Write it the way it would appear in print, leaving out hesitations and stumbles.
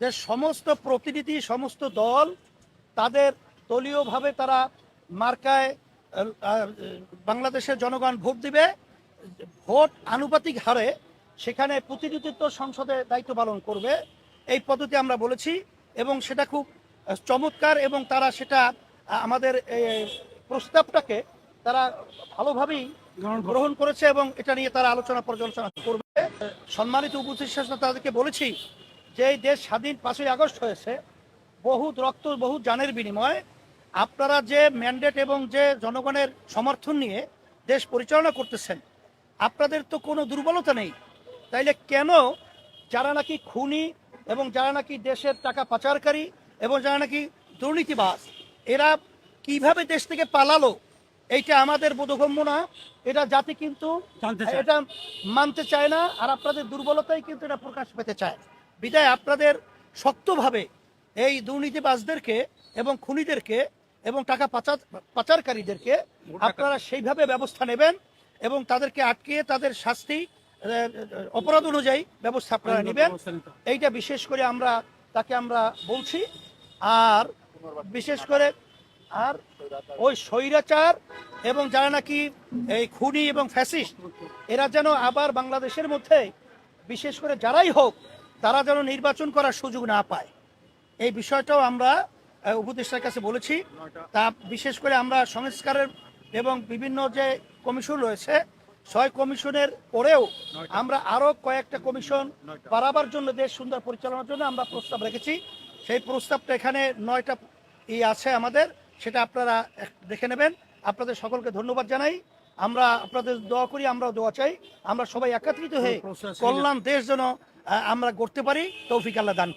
যে সমস্ত প্রতিনিধি সমস্ত দল তাদের দলীয়ভাবে তারা মার্কায় বাংলাদেশের জনগণ ভোট দিবে, ভোট আনুপাতিক হারে সেখানে প্রতিনিধিত্ব সংসদে দায়িত্ব পালন করবে, এই পদ্ধতি আমরা বলেছি এবং সেটা খুব চমৎকার এবং তারা সেটা আমাদের প্রস্তাবটাকে তারা ভালোভাবেই গ্রহণ করেছে এবং এটা নিয়ে তারা আলোচনা পর্যালোচনা করবে। সম্মানিত উপদেষ্টা তাদেরকে বলেছি যে এই দেশ স্বাধীন 5ই আগস্ট হয়েছে, বহুত রক্ত বহু জানের বিনিময়ে আপনারা যে ম্যান্ডেট এবং যে জনগণের সমর্থন নিয়ে দেশ পরিচালনা করতেছেন, আপনাদের তো কোনো দুর্বলতা নেই। তাইলে কেন যারা নাকি খুনি এবং যারা নাকি দেশের টাকা পাচারকারী এবং যারা নাকি দুর্নীতিবাজ, এরা কিভাবে দেশ থেকে পালালো, এইটা আমাদের বোধগম্য না। এটা জাতি কিন্তু এটা মানতে চায় না, আর আপনাদের দুর্বলতাই কিন্তু এটা প্রকাশ পেতে চায়। বিদায় আপনাদের শক্তভাবে এই দুর্নীতিবাজদেরকে এবং খুনিদেরকে এবং টাকা পাচারকারীদেরকে আপনারা সেইভাবে ব্যবস্থা নেবেন এবং তাদেরকে আটকিয়ে তাদের শাস্তি অপরাধ অনুযায়ী ব্যবস্থা আপনারা নেবেন। এইটা বিশেষ করে আমরা তাকে আমরা বলছি। আর বিশেষ করে আর ওই স্বৈরাচার এবং যারা নাকি এই খুনি এবং ফ্যাসিস্ট, এরা যেন আবার বাংলাদেশের মধ্যে বিশেষ করে যারাই হোক তারা যেন নির্বাচন করার সুযোগ না পায়, এই বিষয়টাও আমরা উপদেষ্টার কাছে বলেছি। তা বিশেষ করে আমরা সংস্কারের এবং বিভিন্ন যে কমিশন রয়েছে 6 কমিশনের পরেও আমরা আরো কয়েকটা কমিশন বাড়াবার জন্য দেশ সুন্দর পরিচালনার জন্য আমরা প্রস্তাব রেখেছি। সেই প্রস্তাবটা এখানে 9টা আছে আমাদের, সেটা আপনারা দেখে নেবেন। আপনাদের সকলকে ধন্যবাদ জানাই। আমরা আপনাদের দোয়া করি, আমরাও দোয়া চাই, আমরা সবাই একত্রিত হয়ে কল্যাণ দেশ যেন আমরা গড়তে পারি। তৌফিক আল্লাহ দান।